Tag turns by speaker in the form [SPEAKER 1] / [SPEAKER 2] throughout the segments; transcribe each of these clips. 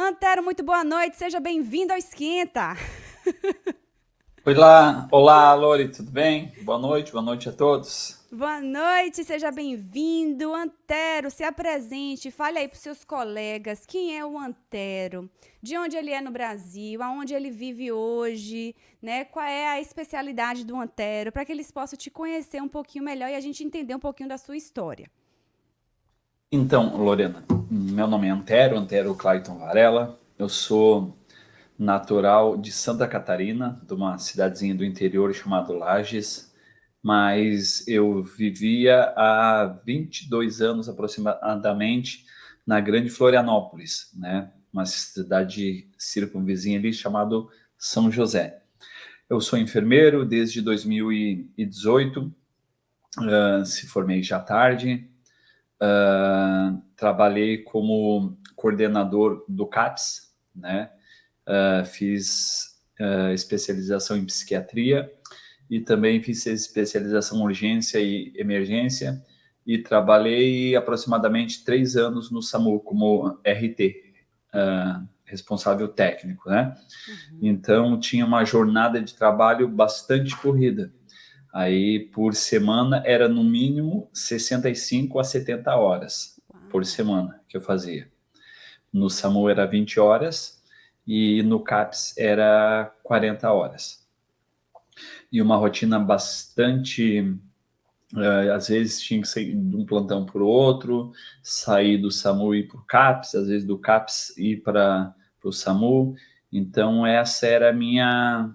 [SPEAKER 1] Antero, muito boa noite, seja bem-vindo ao Esquenta.
[SPEAKER 2] Olá, Lori, tudo bem? Boa noite a todos.
[SPEAKER 1] Boa noite, seja bem-vindo. Antero, se apresente, fale aí para os seus colegas quem é o Antero, de onde ele é no Brasil, aonde ele vive hoje, né? Qual é a especialidade do Antero, para que eles possam te conhecer um pouquinho melhor e a gente entender um pouquinho da sua história.
[SPEAKER 2] Então, Lorena, meu nome é Antero Clayton Varela. Eu sou natural de Santa Catarina, de uma cidadezinha do interior chamada Lages, mas eu vivia há 22 anos aproximadamente na Grande Florianópolis, né? Uma cidade circunvizinha ali chamada São José. Eu sou enfermeiro desde 2018, se formei já tarde. Trabalhei como coordenador do CAPS, né? Fiz especialização em psiquiatria e também fiz especialização em urgência e emergência e trabalhei aproximadamente 3 anos no SAMU como RT, responsável técnico, né? Então tinha uma jornada de trabalho bastante corrida. Aí, por semana, era no mínimo 65 a 70 horas por
[SPEAKER 1] Uau!
[SPEAKER 2] semana que eu fazia. No SAMU era 20 horas e no CAPS era 40 horas. E uma rotina bastante. Às vezes tinha que sair de um plantão para o outro, sair do SAMU e ir para o CAPS, às vezes do CAPS ir para o SAMU. Então, essa era a minha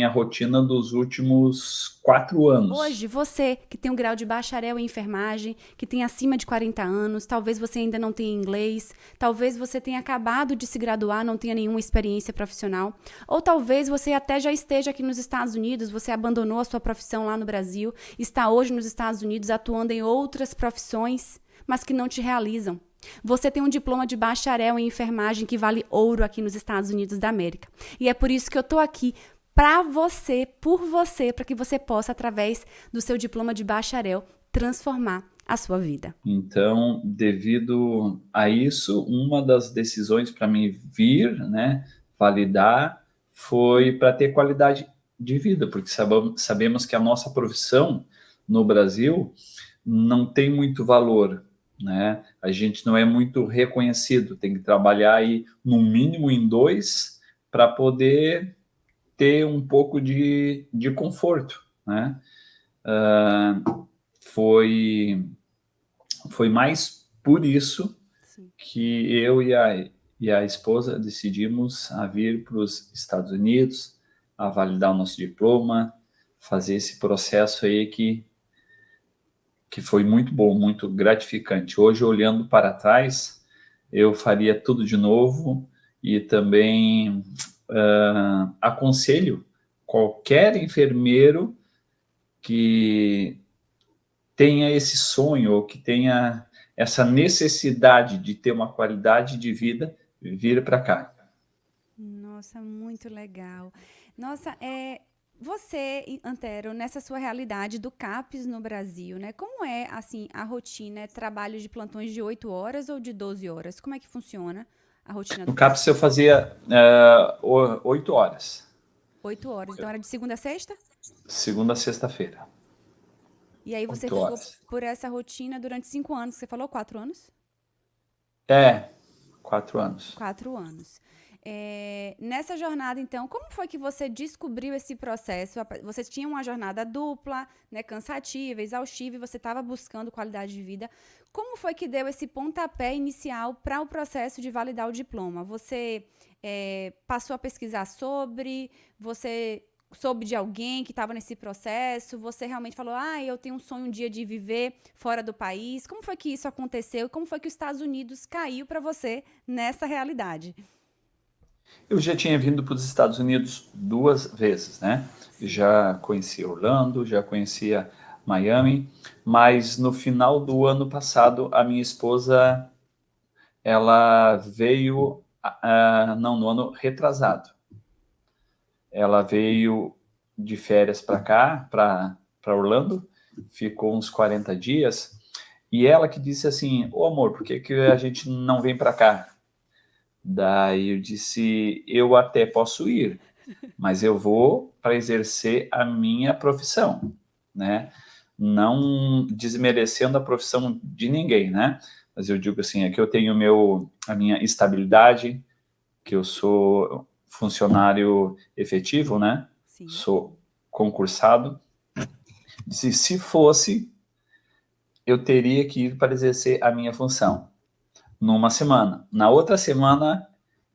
[SPEAKER 2] rotina dos últimos 4 anos.
[SPEAKER 1] Hoje, você que tem um grau de bacharel em enfermagem, que tem acima de 40 anos, talvez você ainda não tenha inglês, talvez você tenha acabado de se graduar, não tenha nenhuma experiência profissional, ou talvez você até já esteja aqui nos Estados Unidos, você abandonou a sua profissão lá no Brasil, está hoje nos Estados Unidos atuando em outras profissões, mas que não te realizam. Você tem um diploma de bacharel em enfermagem que vale ouro aqui nos Estados Unidos da América. E é por isso que eu tô aqui para você, por você, para que você possa, através do seu diploma de bacharel, transformar a sua vida.
[SPEAKER 2] Então, devido a isso, uma das decisões para mim vir, né, validar, foi para ter qualidade de vida, porque sabemos que a nossa profissão no Brasil não tem muito valor, né? A gente não é muito reconhecido, tem que trabalhar aí no mínimo em dois para poder ter um pouco de conforto, né? Foi mais por isso
[SPEAKER 1] Sim.
[SPEAKER 2] que eu e a esposa decidimos a vir para os Estados Unidos, a validar o nosso diploma, fazer esse processo aí que foi muito bom, muito gratificante. Hoje, olhando para trás, eu faria tudo de novo e também aconselho qualquer enfermeiro que tenha esse sonho ou que tenha essa necessidade de ter uma qualidade de vida, vir para cá.
[SPEAKER 1] Nossa, muito legal. Nossa, você, Antero, nessa sua realidade do CAPES no Brasil, né? Como é, assim, a rotina? É trabalho de plantões de 8 horas ou de 12 horas? Como é que funciona a rotina do
[SPEAKER 2] No CAPS eu
[SPEAKER 1] CAPES?
[SPEAKER 2] fazia 8 horas,
[SPEAKER 1] 8 horas. Então era de segunda a sexta?
[SPEAKER 2] segunda a sexta-feira,
[SPEAKER 1] E aí você
[SPEAKER 2] oito
[SPEAKER 1] ficou
[SPEAKER 2] horas.
[SPEAKER 1] por essa rotina durante 5 anos. Você falou 4 anos?
[SPEAKER 2] É, 4 anos.
[SPEAKER 1] 4 anos. Nessa jornada, então, como foi que você descobriu esse processo? Você tinha uma jornada dupla, né, cansativa, exaustiva, e você estava buscando qualidade de vida. Como foi que deu esse pontapé inicial para o processo de validar o diploma? Você passou a pesquisar sobre? Você soube de alguém que estava nesse processo? Você realmente falou, eu tenho um sonho um dia de viver fora do país? Como foi que isso aconteceu? Como foi que os Estados Unidos caiu para você nessa realidade?
[SPEAKER 2] Eu já tinha vindo para os Estados Unidos 2 vezes, né?
[SPEAKER 1] Sim.
[SPEAKER 2] Já conhecia Orlando, já conhecia Miami, mas no final do ano passado a minha esposa ela veio, não, no ano retrasado, ela veio de férias para cá, para Orlando, ficou uns 40 dias, e ela que disse assim, ô amor, por que a gente não vem para cá? Daí eu disse, eu até posso ir, mas eu vou para exercer a minha profissão, né? Não desmerecendo a profissão de ninguém, né? Mas eu digo assim, aqui eu tenho a minha estabilidade, que eu sou funcionário efetivo, né?
[SPEAKER 1] Sim.
[SPEAKER 2] Sou concursado. Disse, se fosse, eu teria que ir para exercer a minha função numa semana. Na outra semana,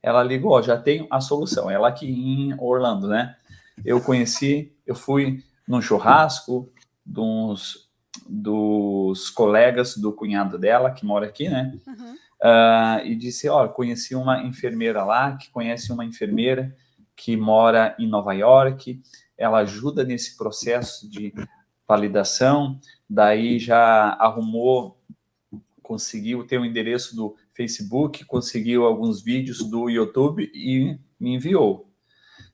[SPEAKER 2] ela ligou, ó, já tenho a solução. Ela aqui em Orlando, né? Eu fui num churrasco dos colegas do cunhado dela, que mora aqui, né?
[SPEAKER 1] Uhum.
[SPEAKER 2] E disse, ó, conheci uma enfermeira lá, que conhece uma enfermeira que mora em Nova York, ela ajuda nesse processo de validação, daí já conseguiu ter o endereço do Facebook, conseguiu alguns vídeos do YouTube e me enviou.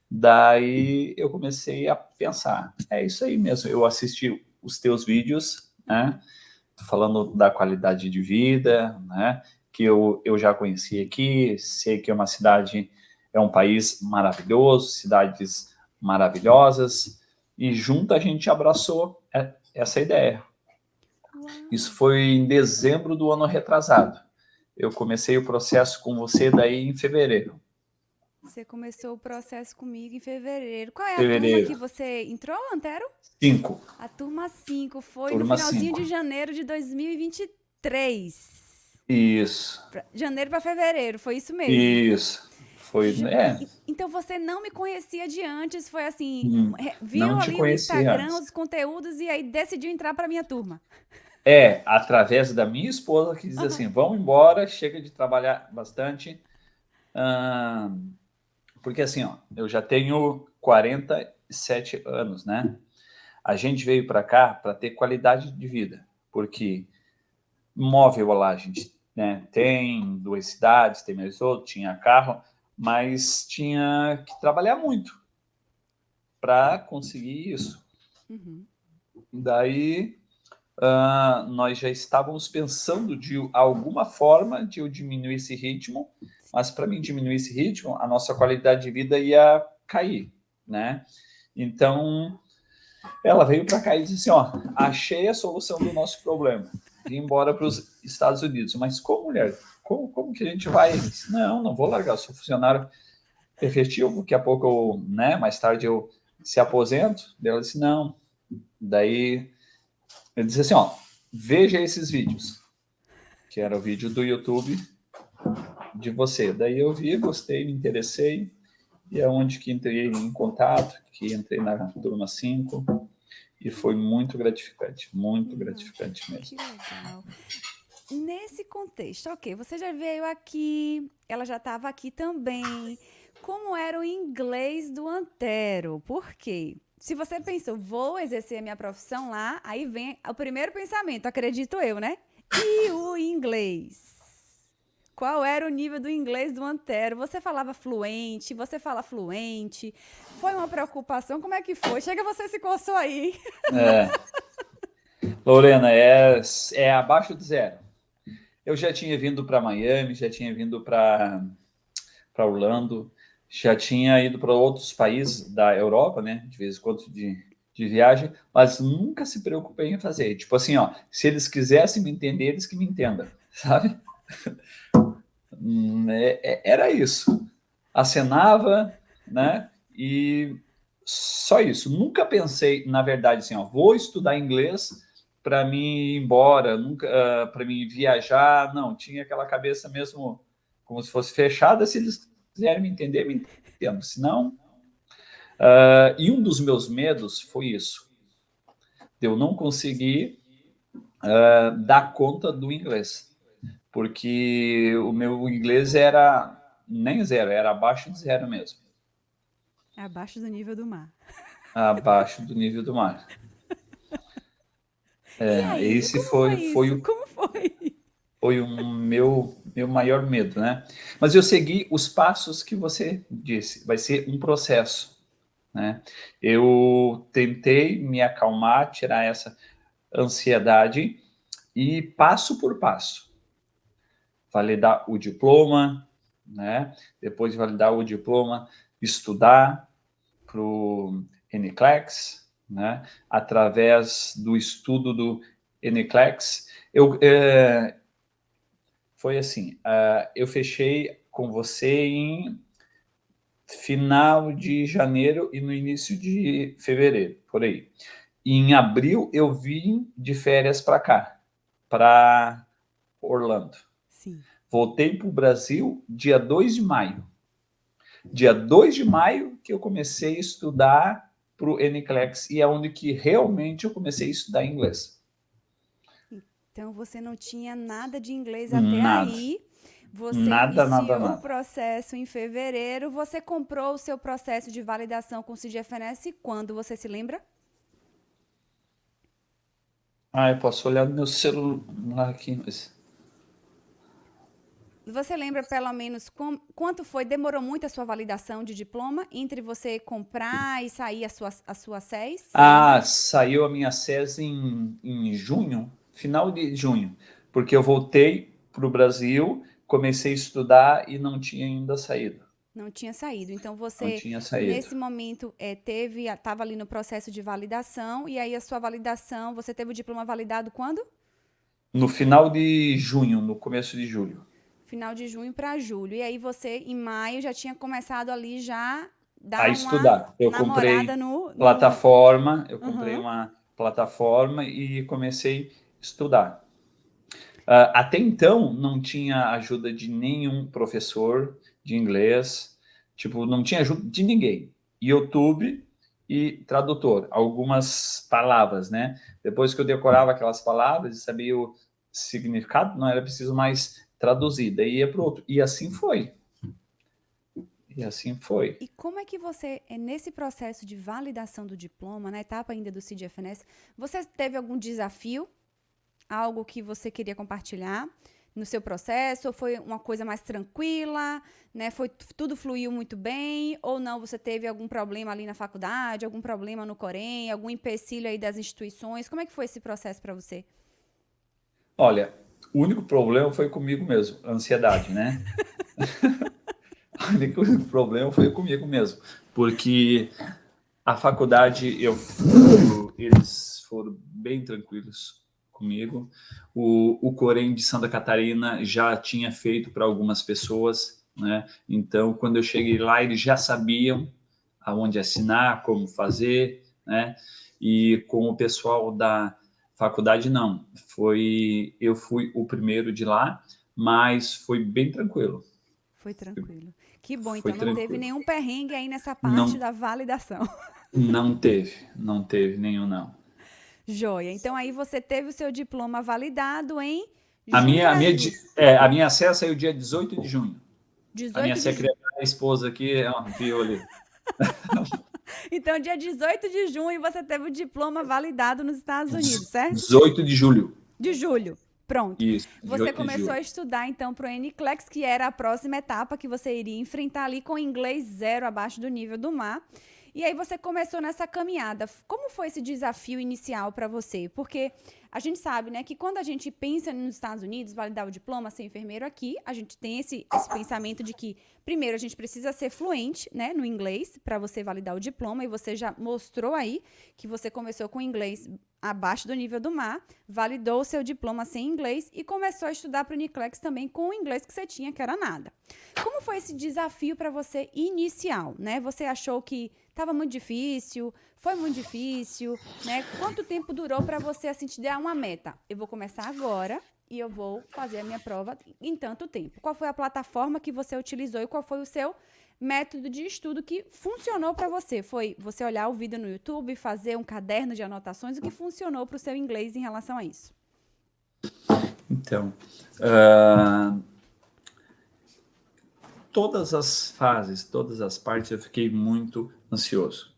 [SPEAKER 2] Daí eu comecei a pensar, é isso aí mesmo, eu assisti os teus vídeos, né, falando da qualidade de vida, né, que eu já conheci aqui, sei que é uma cidade, é um país maravilhoso, cidades maravilhosas, e junto a gente abraçou essa ideia.
[SPEAKER 1] Uau.
[SPEAKER 2] Isso foi em dezembro do ano retrasado. Eu comecei o processo com você daí em fevereiro.
[SPEAKER 1] Você começou o processo comigo em fevereiro. Qual é a turma
[SPEAKER 2] Fevereiro.
[SPEAKER 1] que você entrou, Antero?
[SPEAKER 2] 5.
[SPEAKER 1] A turma 5 foi no
[SPEAKER 2] Turma
[SPEAKER 1] finalzinho
[SPEAKER 2] 5.
[SPEAKER 1] de janeiro de 2023.
[SPEAKER 2] Isso.
[SPEAKER 1] Janeiro para fevereiro, foi isso mesmo.
[SPEAKER 2] Isso. Foi,
[SPEAKER 1] Então você não me conhecia de antes, foi assim, viu
[SPEAKER 2] não te
[SPEAKER 1] ali o
[SPEAKER 2] conheci
[SPEAKER 1] Instagram,
[SPEAKER 2] antes.
[SPEAKER 1] os conteúdos e aí decidiu entrar para minha turma.
[SPEAKER 2] Através da minha esposa que diz assim, vamos embora, chega de trabalhar bastante. Porque assim, ó, eu já tenho 47 anos, né? A gente veio para cá para ter qualidade de vida, porque móvel lá a gente, né, tem 2 cidades, tem mais outro, tinha carro, mas tinha que trabalhar muito para conseguir isso.
[SPEAKER 1] Uhum.
[SPEAKER 2] Daí nós já estávamos pensando de alguma forma de eu diminuir esse ritmo, mas para mim diminuir esse ritmo, a nossa qualidade de vida ia cair, né? Então ela veio para cá e disse assim, ó, achei a solução do nosso problema, vim embora para os Estados Unidos. Mas como, mulher? Como que a gente vai? Disse, não vou largar, eu sou funcionário efetivo, daqui a pouco eu, né, mais tarde eu se aposento. Ela disse, não. Daí eu disse assim, ó, veja esses vídeos, que era o vídeo do YouTube de você. Daí eu vi, gostei, me interessei, e é onde que entrei em contato, que entrei na turma 5, e foi muito gratificante mesmo.
[SPEAKER 1] Que legal. Nesse contexto, ok, você já veio aqui, ela já estava aqui também. Como era o inglês do Antero? Por quê? Se você pensou, vou exercer a minha profissão lá, aí vem o primeiro pensamento, acredito eu, né? E o inglês? Qual era o nível do inglês do Antero? Você falava fluente? Você fala fluente? Foi uma preocupação? Como é que foi? Chega, você se coçou aí.
[SPEAKER 2] Lorena, é abaixo de 0. Eu já tinha vindo para Miami, já tinha vindo para Orlando, já tinha ido para outros países da Europa, né? De vez em quando de viagem, mas nunca se preocupei em fazer. Tipo assim, ó, se eles quisessem me entender, eles que me entendam, sabe? Era isso. Acenava, né? E só isso. Nunca pensei, na verdade, assim, ó, vou estudar inglês para mim ir embora, nunca para mim viajar. Não, tinha aquela cabeça mesmo como se fosse fechada. Se eles quiserem me entender, me entendo. Se não, e um dos meus medos foi isso, de eu não conseguir dar conta do inglês, porque o meu inglês era nem 0, era abaixo de 0 mesmo.
[SPEAKER 1] Abaixo do nível do mar.
[SPEAKER 2] Abaixo do nível do mar.
[SPEAKER 1] E aí,
[SPEAKER 2] Esse
[SPEAKER 1] como foi isso?
[SPEAKER 2] foi
[SPEAKER 1] Como foi?
[SPEAKER 2] o meu maior medo, né? Mas eu segui os passos que você disse. Vai ser um processo, né? Eu tentei me acalmar, tirar essa ansiedade e passo por passo validar o diploma, né? Depois de validar o diploma, estudar para o NCLEX, né? Através do estudo do NCLEX, foi assim, eu fechei com você em final de janeiro e no início de fevereiro, por aí. E em abril eu vim de férias para cá, para Orlando.
[SPEAKER 1] Sim.
[SPEAKER 2] Voltei para o Brasil dia 2 de maio. Dia 2 de maio que eu comecei a estudar para o NCLEX e é onde que realmente eu comecei a estudar inglês.
[SPEAKER 1] Então, você não tinha nada de inglês até
[SPEAKER 2] Nada.
[SPEAKER 1] aí. Você
[SPEAKER 2] Nada, nada,
[SPEAKER 1] iniciou o
[SPEAKER 2] nada.
[SPEAKER 1] processo em fevereiro. Você comprou o seu processo de validação com o CGFNS quando? Você se lembra?
[SPEAKER 2] Eu posso olhar no meu celular aqui, mas...
[SPEAKER 1] Você lembra pelo menos quanto foi? Demorou muito a sua validação de diploma entre você comprar e sair a sua SES? Você lembra?
[SPEAKER 2] Saiu a minha SES em junho, final de junho, porque eu voltei para o Brasil, comecei a estudar e não tinha ainda saído.
[SPEAKER 1] Não tinha saído. Então,
[SPEAKER 2] Não
[SPEAKER 1] você,
[SPEAKER 2] tinha saído.
[SPEAKER 1] nesse momento, estava ali no processo de validação, e aí a sua validação, você teve o diploma validado quando?
[SPEAKER 2] No final de junho, no começo de julho.
[SPEAKER 1] Final de junho para julho. E aí você, em maio, já tinha começado ali já
[SPEAKER 2] A
[SPEAKER 1] dar uma
[SPEAKER 2] estudar. Eu comprei
[SPEAKER 1] namorada no...
[SPEAKER 2] plataforma, eu comprei
[SPEAKER 1] Uhum.
[SPEAKER 2] uma plataforma e comecei a estudar. Até então, não tinha ajuda de nenhum professor de inglês, tipo, não tinha ajuda de ninguém. YouTube e tradutor, algumas palavras, né? Depois que eu decorava aquelas palavras e sabia o significado, não era preciso mais traduzir, daí ia para o outro. E assim foi. E assim foi.
[SPEAKER 1] E como é que você, nesse processo de validação do diploma, na etapa ainda do CGFNS, você teve algum desafio? Algo que você queria compartilhar no seu processo? Ou foi uma coisa mais tranquila, né? Tudo fluiu muito bem? Ou não, você teve algum problema ali na faculdade, algum problema no Corém, algum empecilho aí das instituições? Como é que foi esse processo para você?
[SPEAKER 2] Olha, o único problema foi comigo mesmo, a ansiedade, né? O único problema foi comigo mesmo, porque a faculdade eles foram bem tranquilos comigo. O Corém de Santa Catarina já tinha feito para algumas pessoas, né? Então, quando eu cheguei lá, eles já sabiam aonde assinar, como fazer, né? E com o pessoal da faculdade, não. Eu fui o primeiro de lá, mas foi bem tranquilo.
[SPEAKER 1] Foi tranquilo. Que bom,
[SPEAKER 2] Foi
[SPEAKER 1] então não teve
[SPEAKER 2] tranquilo.
[SPEAKER 1] nenhum perrengue aí nessa parte
[SPEAKER 2] Não,
[SPEAKER 1] da validação.
[SPEAKER 2] não teve nenhum, não.
[SPEAKER 1] Joia. Então aí você teve o seu diploma validado em
[SPEAKER 2] A
[SPEAKER 1] junho
[SPEAKER 2] minha, a
[SPEAKER 1] a
[SPEAKER 2] minha,
[SPEAKER 1] julho.
[SPEAKER 2] a minha acesso saiu dia 18 de junho. A minha
[SPEAKER 1] 18 de junho.
[SPEAKER 2] secretária, a esposa aqui, ó, viu ali.
[SPEAKER 1] Então, dia 18 de junho, você teve o diploma validado nos Estados Unidos, certo?
[SPEAKER 2] 18 de julho.
[SPEAKER 1] De julho. Pronto.
[SPEAKER 2] Isso,
[SPEAKER 1] Você
[SPEAKER 2] 18 de
[SPEAKER 1] começou a
[SPEAKER 2] julho.
[SPEAKER 1] estudar, então, para o NCLEX, que era a próxima etapa que você iria enfrentar ali com inglês zero abaixo do nível do mar. E aí você começou nessa caminhada. Como foi esse desafio inicial para você? Porque a gente sabe, né, que quando a gente pensa nos Estados Unidos, validar o diploma, ser enfermeiro aqui, a gente tem esse pensamento de que, primeiro, a gente precisa ser fluente, né, no inglês para você validar o diploma. E você já mostrou aí que você começou com inglês abaixo do nível do mar, validou o seu diploma sem inglês e começou a estudar para o NCLEX também com o inglês que você tinha, que era nada. Como foi esse desafio para você inicial, né? Você achou que estava muito difícil? Foi muito difícil, né? Quanto tempo durou para você assim te dar uma meta? Eu vou começar agora e eu vou fazer a minha prova em tanto tempo. Qual foi a plataforma que você utilizou e qual foi o seu método de estudo que funcionou para você? Foi você olhar o vídeo no YouTube, fazer um caderno de anotações? O que funcionou para o seu inglês em relação a isso?
[SPEAKER 2] Então, todas as fases, todas as partes, eu fiquei muito ansioso.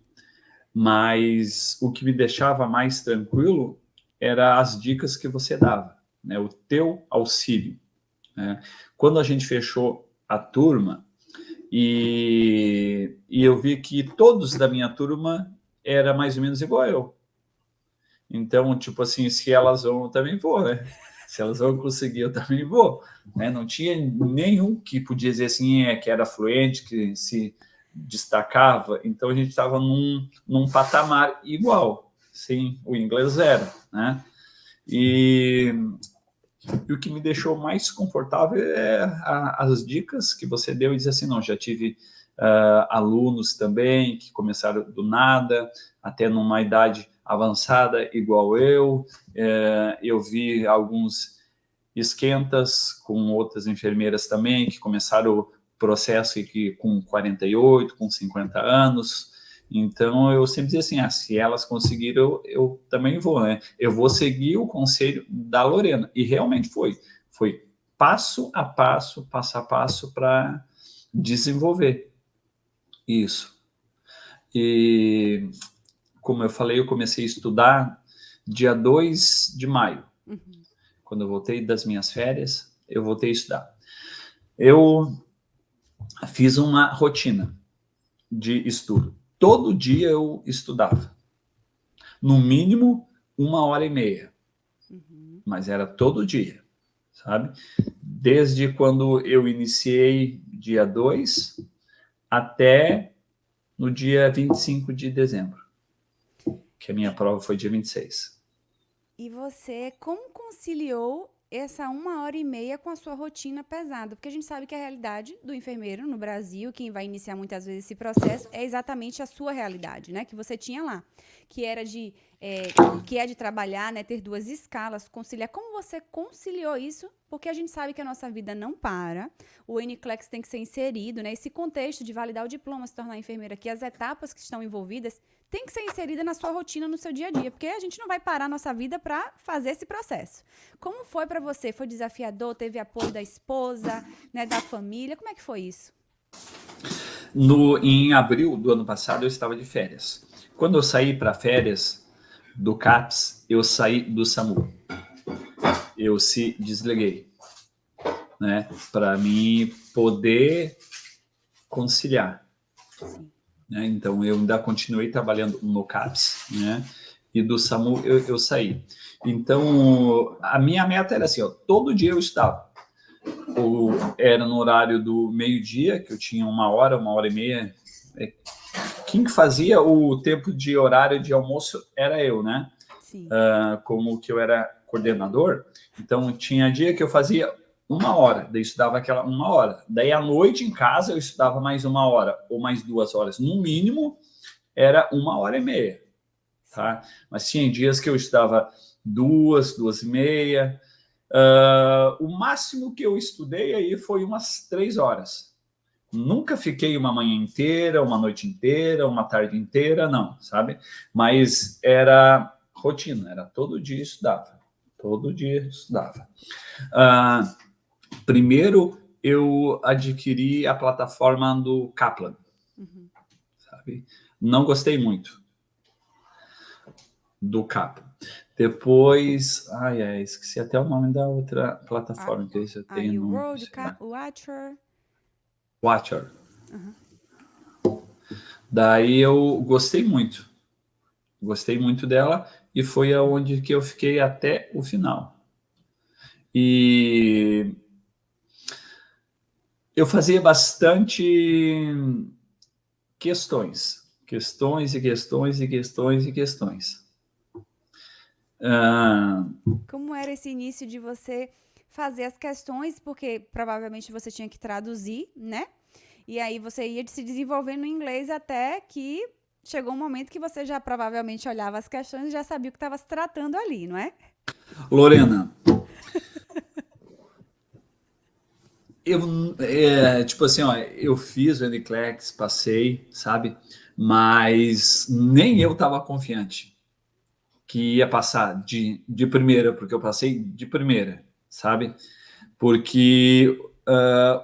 [SPEAKER 2] Mas o que me deixava mais tranquilo era as dicas que você dava, né? O teu auxílio, né? Quando a gente fechou a turma e eu vi que todos da minha turma era mais ou menos igual a eu. Então, tipo assim, se elas vão, eu também vou, né? Se elas vão conseguir, eu também vou. Né? Não tinha nenhum que podia dizer assim, que era fluente, que se destacava. Então, a gente estava num patamar igual. Sim, o inglês zero. Né? E o que me deixou mais confortável é as dicas que você deu e dizer assim, não, já tive alunos também que começaram do nada, até numa idade avançada igual eu vi alguns esquentas com outras enfermeiras também que começaram o processo com 48, com 50 anos. Então, eu sempre dizia assim, se elas conseguiram, eu também vou, né? Eu vou seguir o conselho da Lorena. E realmente foi passo a passo para desenvolver isso. E, como eu falei, eu comecei a estudar dia 2 de maio.
[SPEAKER 1] Uhum.
[SPEAKER 2] Quando eu voltei das minhas férias, eu voltei a estudar. Eu fiz uma rotina de estudo. Todo dia eu estudava. No mínimo, 1h30.
[SPEAKER 1] Uhum.
[SPEAKER 2] Mas era todo dia, sabe? Desde quando eu iniciei dia 2 até no dia 25 de dezembro, que a minha prova foi dia 26.
[SPEAKER 1] E você, como conciliou essa 1h30 com a sua rotina pesada? Porque a gente sabe que a realidade do enfermeiro no Brasil, quem vai iniciar muitas vezes esse processo, é exatamente a sua realidade, né? Que você tinha lá, que era que é de trabalhar, né? Ter 2 escalas, conciliar. Como você conciliou isso? Porque a gente sabe que a nossa vida não para, o NCLEX tem que ser inserido, né? Esse contexto de validar o diploma, se tornar enfermeira, que as etapas que estão envolvidas tem que ser inserida na sua rotina, no seu dia a dia, porque a gente não vai parar a nossa vida para fazer esse processo. Como foi para você? Foi desafiador? Teve apoio da esposa, né, da família? Como é que foi isso?
[SPEAKER 2] Em abril do ano passado, eu estava de férias. Quando eu saí para férias do CAPS, eu saí do SAMU. Eu se desliguei, né, para mim poder conciliar.
[SPEAKER 1] Sim.
[SPEAKER 2] Né? Então, eu ainda continuei trabalhando no CAPS, né? E do SAMU eu saí. Então, a minha meta era assim, todo dia eu estava. Ou era no horário do meio-dia, que eu tinha 1h, 1h30. Quem que fazia o tempo de horário de almoço era eu, né?
[SPEAKER 1] Sim.
[SPEAKER 2] Como que eu era coordenador, então tinha dia que eu fazia 1h, daí eu estudava aquela 1h. Daí à noite em casa eu estudava mais 1h ou mais 2 horas. No mínimo era 1h30, tá? Mas tinha dias que eu estudava 2, 2h30. O máximo que eu estudei aí foi umas 3 horas. Nunca fiquei uma manhã inteira, uma noite inteira, uma tarde inteira, não, sabe? Mas era rotina, era todo dia estudava. Todo dia estudava. Primeiro, eu adquiri a plataforma do Kaplan.
[SPEAKER 1] Uhum.
[SPEAKER 2] Sabe? Não gostei muito do Kaplan. Depois, esqueci até o nome da outra plataforma que eu tenho. Watcher.
[SPEAKER 1] Uhum.
[SPEAKER 2] Daí eu gostei muito dela e foi aonde que eu fiquei até o final. E eu fazia bastante questões.
[SPEAKER 1] Como era esse início de você fazer as questões, porque provavelmente você tinha que traduzir, né? E aí você ia se desenvolvendo em inglês até que chegou um momento que você já provavelmente olhava as questões e já sabia o que estava se tratando ali, não é?
[SPEAKER 2] Lorena, tipo assim, eu fiz o NCLEX, passei, sabe? Mas nem eu estava confiante que ia passar de primeira, porque eu passei de primeira, sabe? Porque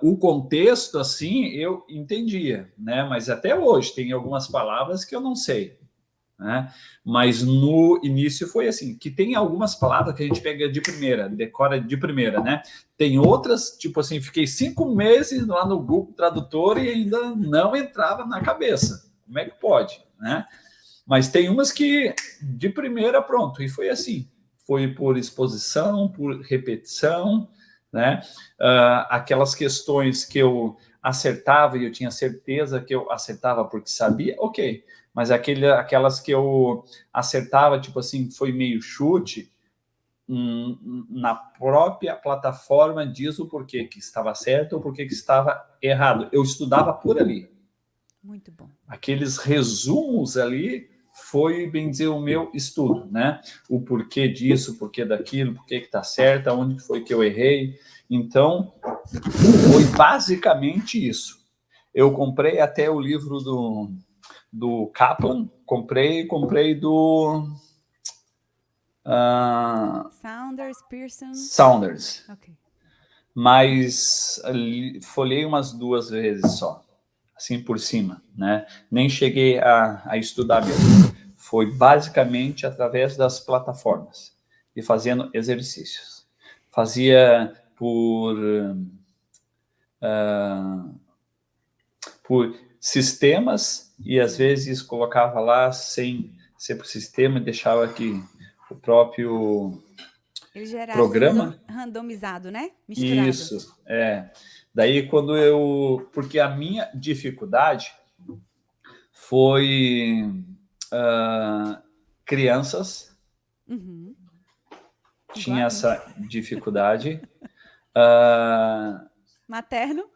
[SPEAKER 2] o contexto, assim, eu entendia, né? Mas até hoje tem algumas palavras que eu não sei, né? Mas no início foi assim, que tem algumas palavras que a gente pega de primeira, decora de primeira, né? Tem outras, tipo assim, fiquei 5 meses lá no Google Tradutor e ainda não entrava na cabeça. Como é que pode, né? Mas tem umas que de primeira, pronto, e foi assim. foi por exposição, por repetição, né? Aquelas questões que eu acertava e eu tinha certeza que eu acertava porque sabia, ok. Mas aquelas que eu acertava, tipo assim, foi meio chute, na própria plataforma diz o porquê que estava certo ou porquê que estava errado. Eu estudava por ali.
[SPEAKER 1] Muito bom.
[SPEAKER 2] Aqueles resumos ali foi, bem dizer, o meu estudo, né? O porquê disso, o porquê daquilo, porquê que está certo, onde foi que eu errei. Então, foi basicamente isso. Eu comprei até o livro do Kaplan, comprei do
[SPEAKER 1] Pearson.
[SPEAKER 2] Saunders.
[SPEAKER 1] Ok.
[SPEAKER 2] Mas folhei umas 2 vezes só, assim por cima, né? Nem cheguei a estudar mesmo. Foi basicamente através das plataformas e fazendo exercícios. Fazia por sistemas e às vezes colocava lá sem ser por sistema e deixava que o próprio
[SPEAKER 1] Ele já era
[SPEAKER 2] programa
[SPEAKER 1] assim, randomizado, né? Misturado.
[SPEAKER 2] Isso, Daí porque a minha dificuldade foi crianças, tinha essa dificuldade, materno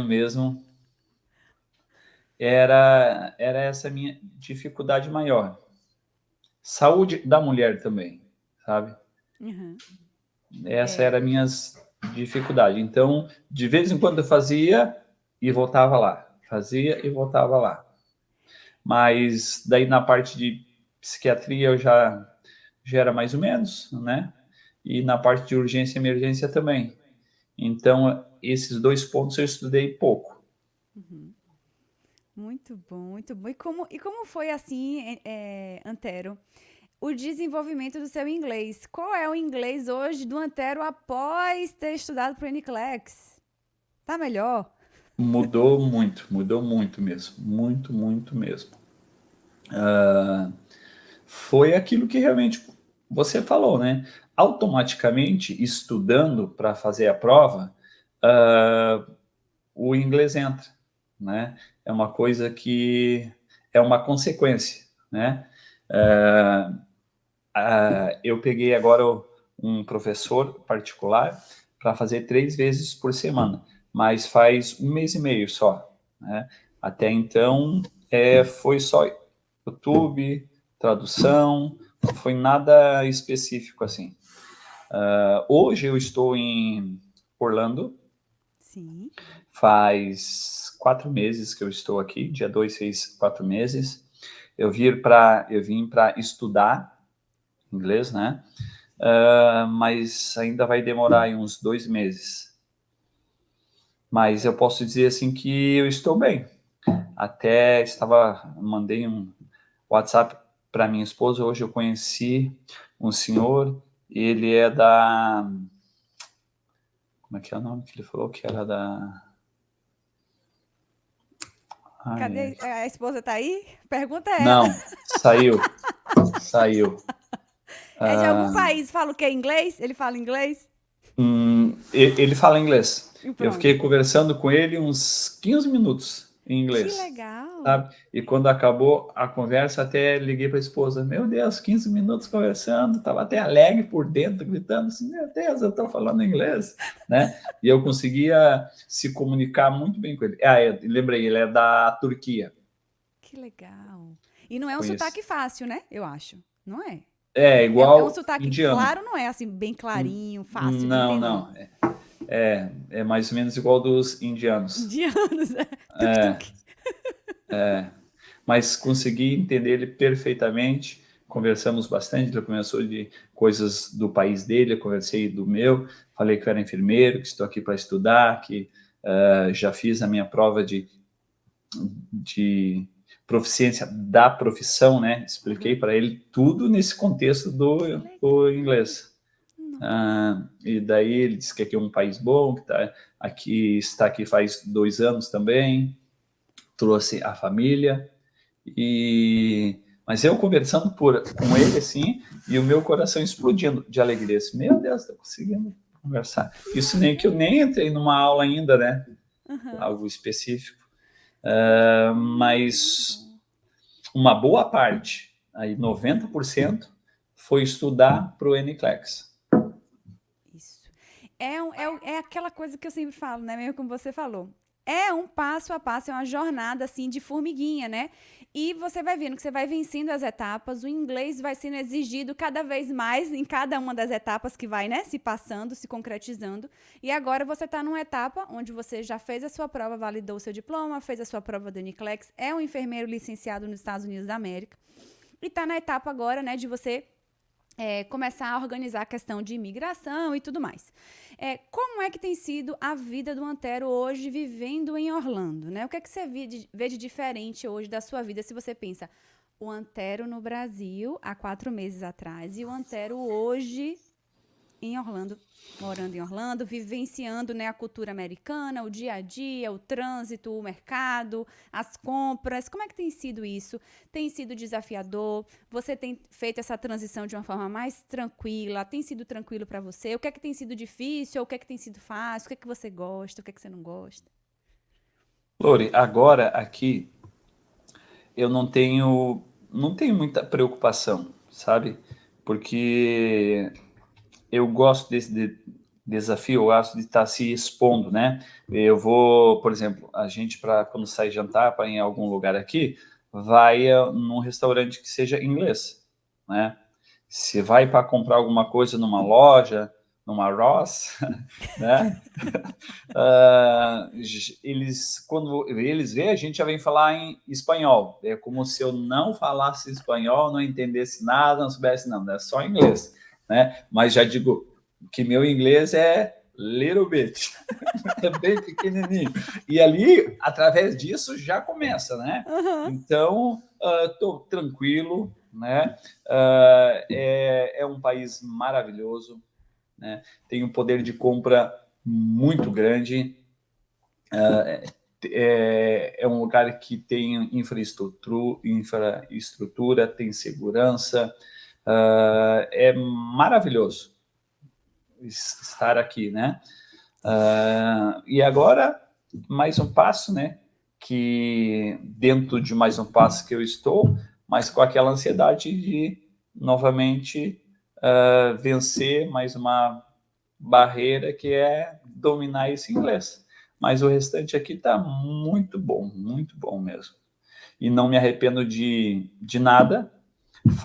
[SPEAKER 2] mesmo, era essa minha dificuldade maior. Saúde da mulher também, sabe? Essa era a minha dificuldade. Então, de vez em quando eu fazia e voltava lá. Fazia e voltava lá. Mas daí na parte de psiquiatria eu já era mais ou menos, né? E na parte de urgência e emergência também. Então, esses 2 pontos eu estudei pouco.
[SPEAKER 1] Muito bom, muito bom. E como foi assim, Antero, o desenvolvimento do seu inglês? Qual é o inglês hoje do Antero após ter estudado para o NCLEX? Tá melhor?
[SPEAKER 2] Mudou muito mesmo. Muito mesmo. Foi aquilo que realmente você falou, né? Automaticamente, estudando para fazer a prova, o inglês entra, né? É uma coisa que é uma consequência, né? Eu peguei agora um professor particular para fazer 3 vezes por semana, mas faz 1 mês e meio só, né? Até então, foi só YouTube, tradução, não foi nada específico assim. Hoje eu estou em Orlando.
[SPEAKER 1] Sim.
[SPEAKER 2] Faz 4 meses que eu estou aqui, dia 2 fez 4 meses. Eu vim para estudar inglês, né? Mas ainda vai demorar aí uns 2 meses. Mas eu posso dizer assim que eu estou bem. Até mandei um WhatsApp para minha esposa. Hoje eu conheci um senhor, ele é da... Como é que é o nome que ele falou que era da...
[SPEAKER 1] Cadê? A esposa tá aí? Pergunta ela.
[SPEAKER 2] Não, saiu.
[SPEAKER 1] É de algum país? Fala o que? Inglês? Ele fala inglês?
[SPEAKER 2] Ele fala inglês.
[SPEAKER 1] E
[SPEAKER 2] Eu fiquei conversando com ele uns 15 minutos em inglês.
[SPEAKER 1] Que legal.
[SPEAKER 2] Sabe? E quando acabou a conversa, até liguei para a esposa. Meu Deus, 15 minutos conversando. Estava até alegre por dentro, gritando assim, meu Deus, eu estou falando inglês. Né? E eu conseguia se comunicar muito bem com ele. Lembrei, ele é da Turquia.
[SPEAKER 1] Que legal. E não é um sotaque fácil, né? Eu acho. Não é?
[SPEAKER 2] É igual
[SPEAKER 1] É um sotaque
[SPEAKER 2] indiano.
[SPEAKER 1] claro, não é assim, bem clarinho, fácil de entender.
[SPEAKER 2] Não. É mais ou menos igual dos indianos.
[SPEAKER 1] Indianos,
[SPEAKER 2] Mas consegui entender ele perfeitamente. Conversamos bastante. Ele começou de coisas do país dele, eu conversei do meu. Falei que eu era enfermeiro, que estou aqui para estudar, que já fiz a minha prova de proficiência da profissão, né? Expliquei para ele tudo nesse contexto do inglês. E daí ele disse que aqui é um país bom, que está aqui faz 2 anos também, trouxe a família, Mas eu conversando com ele, assim, e o meu coração explodindo de alegria. Assim, meu Deus, estou conseguindo conversar. Isso nem que eu nem entrei numa aula ainda, né? Algo específico. Mas uma boa parte, aí 90%, foi estudar para o NCLEX.
[SPEAKER 1] Isso. É aquela coisa que eu sempre falo, né? Mesmo como você falou. É um passo a passo, é uma jornada assim de formiguinha, né? E você vai vendo que você vai vencendo as etapas, o inglês vai sendo exigido cada vez mais em cada uma das etapas que vai, né, se passando, se concretizando. E agora você está numa etapa onde você já fez a sua prova, validou o seu diploma, fez a sua prova do NCLEX, é um enfermeiro licenciado nos Estados Unidos da América. E está na etapa agora, né, de você começar a organizar a questão de imigração e tudo mais. Como é que tem sido a vida do Antero hoje vivendo em Orlando, né? O que é que você vê de diferente hoje da sua vida se você pensa o Antero no Brasil há 4 meses atrás e o Antero hoje em Orlando, morando em Orlando, vivenciando, né, a cultura americana, o dia a dia, o trânsito, o mercado, as compras. Como é que tem sido isso? Tem sido desafiador? Você tem feito essa transição de uma forma mais tranquila? Tem sido tranquilo para você? O que é que tem sido difícil? O que é que tem sido fácil? O que é que você gosta? O que é que você não gosta?
[SPEAKER 2] Lore, agora aqui eu não tenho muita preocupação, sabe? Porque eu gosto desse desafio, eu gosto de estar se expondo, né? Eu vou, por exemplo, a gente, para quando sai jantar para ir em algum lugar aqui, vai num restaurante que seja inglês, né? Se vai para comprar alguma coisa numa loja, numa Ross, né? Quando eles veem, a gente já vem falar em espanhol. É como se eu não falasse espanhol, não entendesse nada, não soubesse nada, é só inglês, né? Mas já digo que meu inglês é little bit, é bem pequenininho. E ali, através disso, já começa, né? Então, estou tranquilo, né? É um país maravilhoso, né? Tem um poder de compra muito grande. É um lugar que tem infraestrutura, tem segurança. É maravilhoso estar aqui, né? E agora, mais um passo, né? Que dentro de mais um passo que eu estou, mas com aquela ansiedade de novamente vencer mais uma barreira que é dominar esse inglês. Mas o restante aqui está muito bom mesmo. E não me arrependo de nada,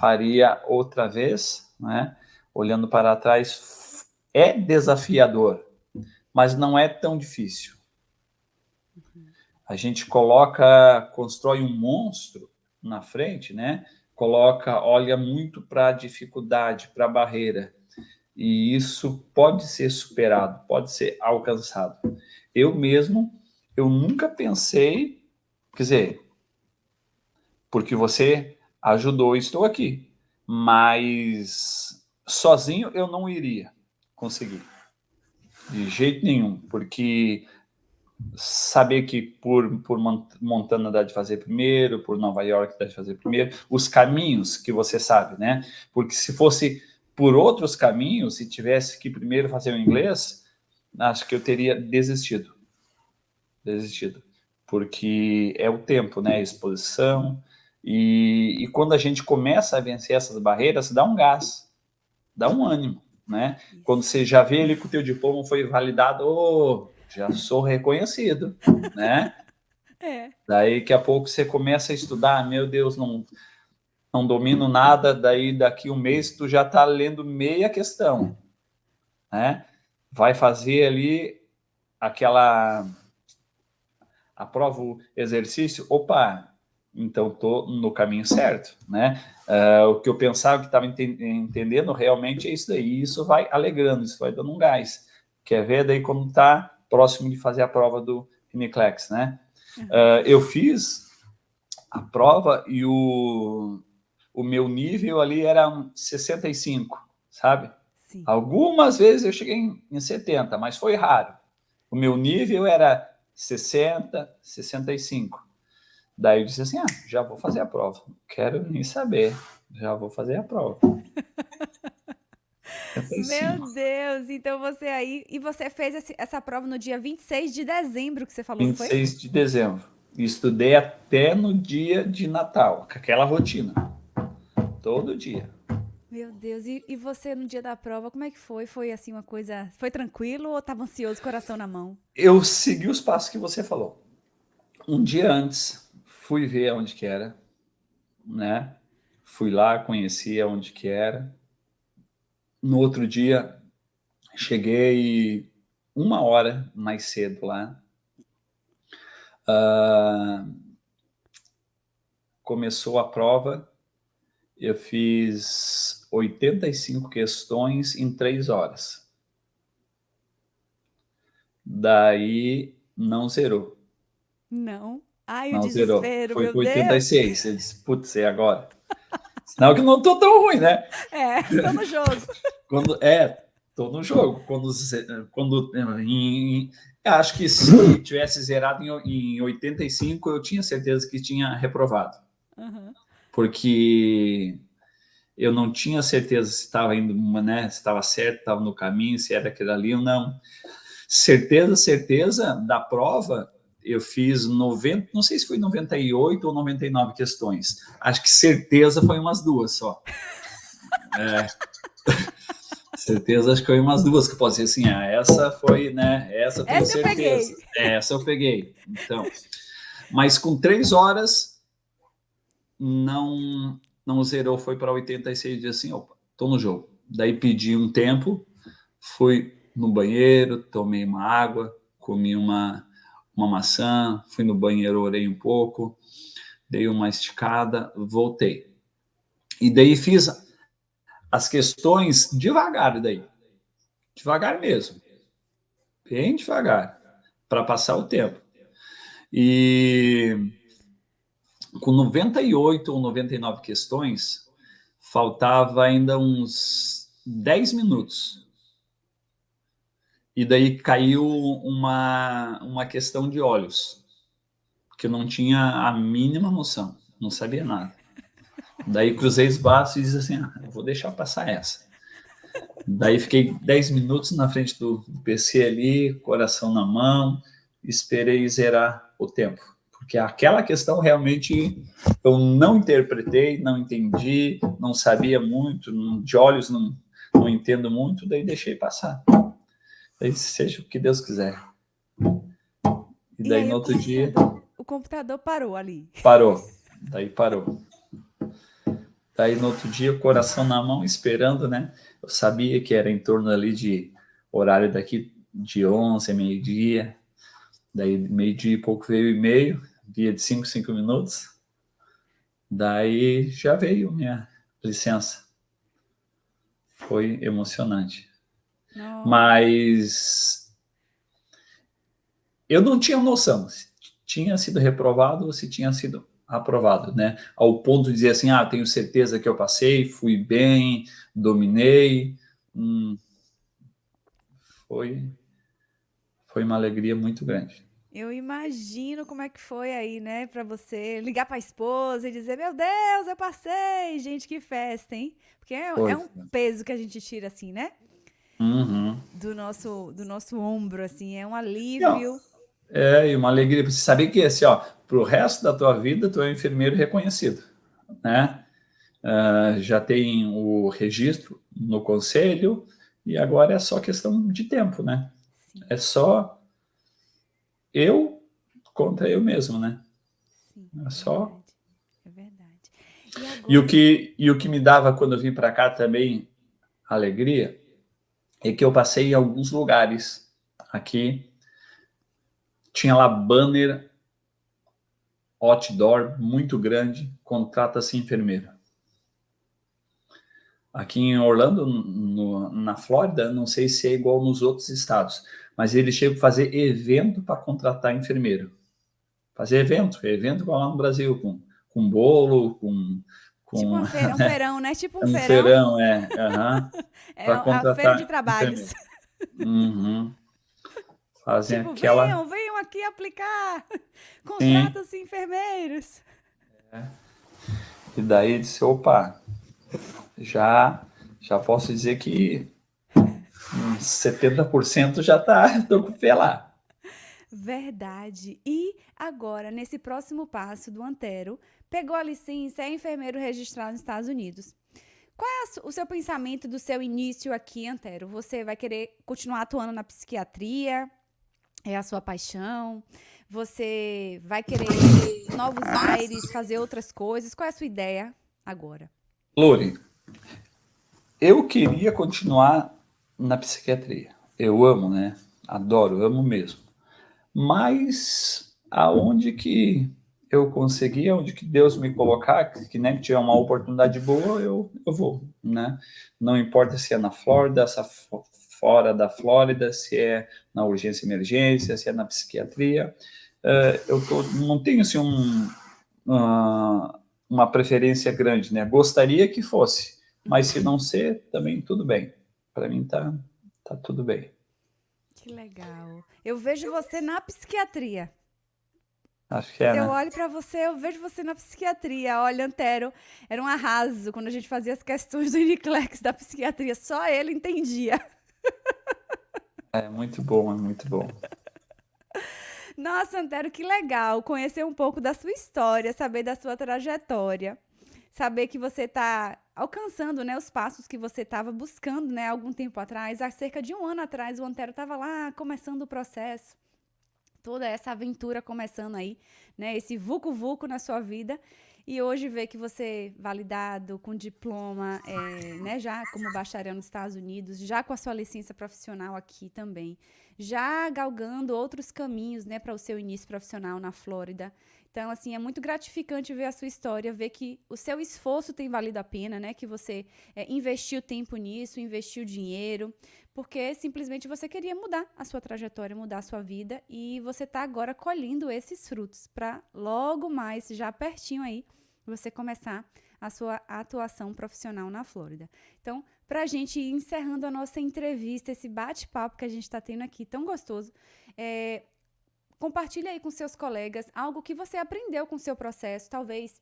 [SPEAKER 2] faria outra vez, né? Olhando para trás, é desafiador, mas não é tão difícil. A gente constrói um monstro na frente, né? Olha muito para a dificuldade, para a barreira. E isso pode ser superado, pode ser alcançado. Eu nunca pensei, quer dizer, porque você ajudou, estou aqui, mas sozinho eu não iria conseguir, de jeito nenhum, porque saber que por Montana dá de fazer primeiro, por Nova York dá de fazer primeiro, os caminhos que você sabe, né? Porque se fosse por outros caminhos, se tivesse que primeiro fazer o inglês, acho que eu teria desistido, porque é o tempo, né? A exposição, e quando a gente começa a vencer essas barreiras, dá um gás, dá um ânimo, né? Quando você já vê ele com o teu diploma foi validado, já sou reconhecido, né? Daí, daqui a pouco, você começa a estudar, meu Deus, não domino nada, daí daqui um mês tu já está lendo meia questão, né? Vai fazer ali a prova, o exercício, opa, então estou no caminho certo, né? O que eu pensava que estava entendendo realmente é isso daí, isso vai alegrando, isso vai dando um gás. Quer ver daí quando está próximo de fazer a prova do NCLEX, né? Eu fiz a prova e o meu nível ali era 65, sabe?
[SPEAKER 1] Sim.
[SPEAKER 2] Algumas vezes eu cheguei em 70, mas foi raro. O meu nível era 60, 65. Daí eu disse assim, já vou fazer a prova. Não quero nem saber. Já vou fazer a prova.
[SPEAKER 1] Meu
[SPEAKER 2] 75.
[SPEAKER 1] Deus, então você aí. E você fez essa prova no dia 26 de dezembro, que você falou, não foi?
[SPEAKER 2] 26 de dezembro. Estudei até no dia de Natal, com aquela rotina. Todo dia.
[SPEAKER 1] Meu Deus, e você no dia da prova, como é que foi? Foi assim uma coisa. Foi tranquilo ou tava ansioso, coração na mão?
[SPEAKER 2] Eu segui os passos que você falou. Um dia antes, fui ver onde que era, né? Fui lá, conheci onde que era. No outro dia, cheguei 1 hora mais cedo lá. Começou a prova, eu fiz 85 questões em 3 horas. Daí não zerou.
[SPEAKER 1] Não. Ai, o
[SPEAKER 2] Não zerou.
[SPEAKER 1] desespero,
[SPEAKER 2] Foi
[SPEAKER 1] meu
[SPEAKER 2] para
[SPEAKER 1] Deus.
[SPEAKER 2] 86. Eu disse, putz, é agora. Sinal que não tô tão ruim, né?
[SPEAKER 1] É, tô no jogo.
[SPEAKER 2] Tô no jogo. Acho que se tivesse zerado em 85, eu tinha certeza que tinha reprovado.
[SPEAKER 1] Uhum.
[SPEAKER 2] Porque eu não tinha certeza se estava indo, né? Se estava certo, estava no caminho, se era aquilo ali ou não. Certeza da prova, eu fiz 90, não sei se foi 98 ou 99 questões. Acho que certeza foi umas duas só. Certeza, acho que foi umas duas que eu posso dizer assim, essa foi, né? Essa eu tenho
[SPEAKER 1] Essa eu
[SPEAKER 2] certeza.
[SPEAKER 1] peguei.
[SPEAKER 2] Essa eu peguei. Então, mas com 3 horas não zerou, foi para 86 dias assim, opa, tô no jogo. Daí pedi um tempo, fui no banheiro, tomei uma água, comi uma maçã, fui no banheiro, orei um pouco, dei uma esticada, voltei. E daí fiz as questões devagar devagar mesmo, bem devagar, para passar o tempo. E com 98 ou 99 questões, faltava ainda uns 10 minutos. E daí caiu uma questão de olhos, que eu não tinha a mínima noção, não sabia nada. Daí cruzei os braços e disse assim, vou deixar passar essa. Daí fiquei 10 minutos na frente do PC ali, coração na mão, esperei zerar o tempo. Porque aquela questão realmente eu não interpretei, não entendi, não sabia muito, de olhos não entendo muito, daí deixei passar. Daí seja o que Deus quiser. E
[SPEAKER 1] E
[SPEAKER 2] daí
[SPEAKER 1] aí
[SPEAKER 2] no outro dia
[SPEAKER 1] o computador parou ali.
[SPEAKER 2] parou. Daí parou. Daí no outro dia, o coração na mão, esperando, né? Eu sabia que era em torno ali de horário daqui de 11, meio-dia. Daí meio-dia e pouco veio o e-mail, via de 5 minutos. Daí já veio minha licença. Foi emocionante.
[SPEAKER 1] Não.
[SPEAKER 2] Mas eu não tinha noção se tinha sido reprovado ou se tinha sido aprovado, né? Ao ponto de dizer assim, tenho certeza que eu passei, fui bem, dominei. Foi uma alegria muito grande.
[SPEAKER 1] Eu imagino como é que foi aí, né, pra você ligar pra esposa e dizer: Meu Deus, eu passei! Gente, que festa, hein? Porque é
[SPEAKER 2] Foi.
[SPEAKER 1] um peso que a gente tira, assim, né?
[SPEAKER 2] Uhum.
[SPEAKER 1] Do nosso ombro, assim, é um
[SPEAKER 2] Não,
[SPEAKER 1] alívio.
[SPEAKER 2] e uma alegria para você saber que assim, para o resto da tua vida, tu é um enfermeiro reconhecido, né? Já tem o registro no conselho e agora é só questão de tempo, né?
[SPEAKER 1] Sim,
[SPEAKER 2] É só eu contra eu mesmo, né?
[SPEAKER 1] sim,
[SPEAKER 2] É
[SPEAKER 1] é
[SPEAKER 2] só.
[SPEAKER 1] verdade. É verdade. E
[SPEAKER 2] E o
[SPEAKER 1] agora?
[SPEAKER 2] que, e o que me dava quando eu vim para cá também alegria é que eu passei em alguns lugares aqui, tinha lá banner outdoor muito grande, contrata-se enfermeiro. Aqui em Orlando, na Flórida, não sei se é igual nos outros estados, mas eles chegam a fazer evento para contratar enfermeiro. Fazer evento igual lá no Brasil, com bolo,
[SPEAKER 1] Tipo
[SPEAKER 2] com
[SPEAKER 1] um feirão, né? Tipo um
[SPEAKER 2] um
[SPEAKER 1] feirão.
[SPEAKER 2] feirão,
[SPEAKER 1] É
[SPEAKER 2] para
[SPEAKER 1] a feira de
[SPEAKER 2] contratar
[SPEAKER 1] trabalhos.
[SPEAKER 2] enfermeiro. Uhum. Fazem
[SPEAKER 1] Tipo,
[SPEAKER 2] aquela.
[SPEAKER 1] venham venham aqui aplicar.
[SPEAKER 2] Sim.
[SPEAKER 1] Contrata-se enfermeiros.
[SPEAKER 2] E daí disse, opa, já posso dizer que uns 70% já tá, tô com o pé lá.
[SPEAKER 1] Verdade. E agora, nesse próximo passo do Antero, pegou a licença, é enfermeiro registrado nos Estados Unidos. Qual é o seu pensamento do seu início aqui, Antero? Você vai querer continuar atuando na psiquiatria? É a sua paixão? Você vai querer novos aires, fazer outras coisas? Qual é a sua ideia agora?
[SPEAKER 2] Lore, eu queria continuar na psiquiatria. Eu amo, né? Adoro, amo mesmo. Mas aonde que eu conseguir, aonde que Deus me colocar, que nem tiver uma oportunidade boa, eu vou, né? Não importa se é na Flórida, se é fora da Flórida, se é na urgência e emergência, se é na psiquiatria. Não tenho assim uma preferência grande, né? Gostaria que fosse, mas se não ser, também tudo bem. Para mim tá tudo bem.
[SPEAKER 1] Que legal. Eu vejo você na psiquiatria.
[SPEAKER 2] Acho que é,
[SPEAKER 1] Eu
[SPEAKER 2] né?
[SPEAKER 1] olho pra você, eu vejo você na psiquiatria. Olha, Antero, era um arraso quando a gente fazia as questões do Uniclex da psiquiatria. Só ele entendia.
[SPEAKER 2] É muito bom, é muito bom.
[SPEAKER 1] Nossa, Antero, que legal conhecer um pouco da sua história, saber da sua trajetória, saber que você está alcançando, né, os passos que você estava buscando, né, algum tempo atrás. Há cerca de um ano atrás, o Antero estava lá começando o processo. Toda essa aventura começando aí, né? Esse vucu-vucu na sua vida. E hoje ver que você, validado, com diploma, né, já como bacharel nos Estados Unidos, já com a sua licença profissional aqui também, já galgando outros caminhos, né, para o seu início profissional na Flórida. Então, assim, é muito gratificante ver a sua história, ver que o seu esforço tem valido a pena, né, que você investiu tempo nisso, investiu dinheiro, porque simplesmente você queria mudar a sua trajetória, mudar a sua vida, e você está agora colhendo esses frutos para logo mais, já pertinho aí, você começar a sua atuação profissional na Flórida. Então, para a gente ir encerrando a nossa entrevista, esse bate-papo que a gente está tendo aqui, tão gostoso, compartilha aí com seus colegas algo que você aprendeu com o seu processo, talvez.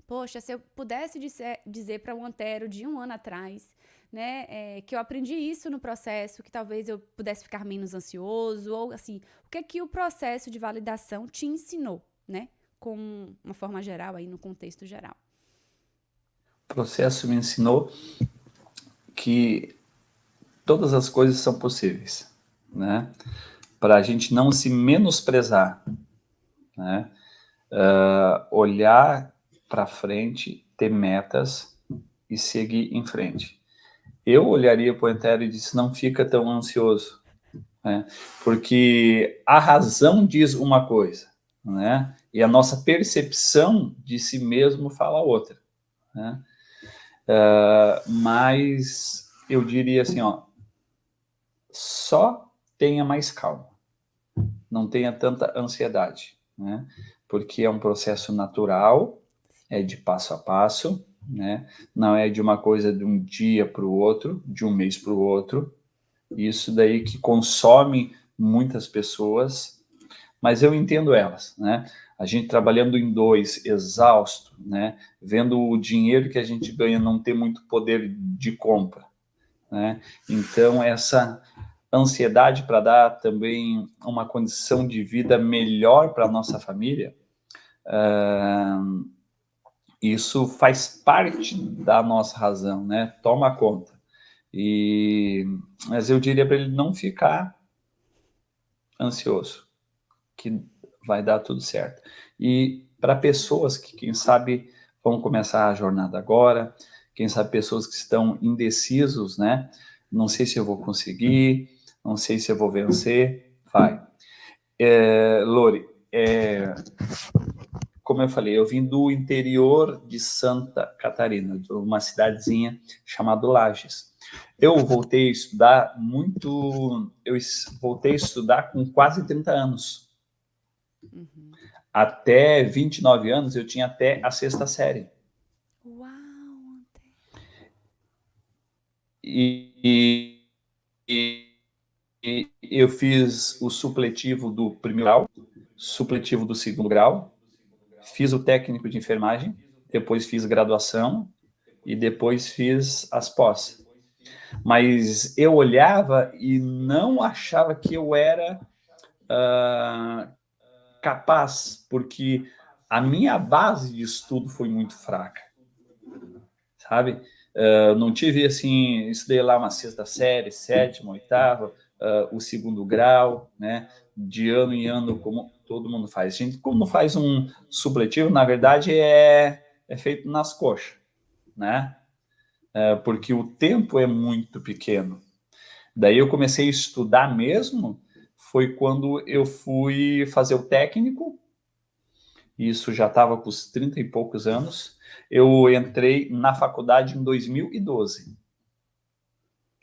[SPEAKER 1] Poxa, se eu pudesse dizer para o Antero de um ano atrás, né, que eu aprendi isso no processo, que talvez eu pudesse ficar menos ansioso, ou assim, o que é que o processo de validação te ensinou, né, com uma forma geral, aí no contexto geral?
[SPEAKER 2] O processo me ensinou que todas as coisas são possíveis, né? Para a gente não se menosprezar, né? Olhar para frente, ter metas e seguir em frente. Eu olharia para o Antero e disse, não fica tão ansioso, né? Porque a razão diz uma coisa, né? E a nossa percepção de si mesmo fala outra, né? Mas eu diria assim, ó, só tenha mais calma, não tenha tanta ansiedade, né? Porque é um processo natural, é de passo a passo, né? Não é de uma coisa de um dia para o outro, de um mês para o outro. Isso daí que consome muitas pessoas, mas eu entendo elas, né? A gente trabalhando em dois, exausto, né? Vendo o dinheiro que a gente ganha não ter muito poder de compra, né? Então, essa ansiedade para dar também uma condição de vida melhor para a nossa família, isso faz parte da nossa razão, né? Toma conta. Mas eu diria para ele não ficar ansioso, que vai dar tudo certo. E para pessoas que, quem sabe, vão começar a jornada agora, quem sabe pessoas que estão indecisos, né? Não sei se eu vou conseguir, não sei se eu vou vencer. Vai. Lore, como eu falei, eu vim do interior de Santa Catarina, de uma cidadezinha chamada Lages. Eu voltei a estudar voltei a estudar com quase 30 anos.
[SPEAKER 1] Uhum.
[SPEAKER 2] Até 29 anos eu tinha até a sexta série.
[SPEAKER 1] Uau, Antero.
[SPEAKER 2] E eu fiz o supletivo do primeiro grau, supletivo do segundo grau, fiz o técnico de enfermagem, depois fiz graduação e depois fiz as pós. Mas eu olhava e não achava que eu era capaz, porque a minha base de estudo foi muito fraca, sabe? Não tive, assim, estudei lá uma sexta série, sétima, oitava, o segundo grau, né? De ano em ano, como todo mundo faz. A gente, como faz um supletivo, na verdade, é feito nas coxas, né? Porque o tempo é muito pequeno. Daí eu comecei a estudar mesmo, foi quando eu fui fazer o técnico, isso já estava com os 30 e poucos anos. Eu entrei na faculdade em 2012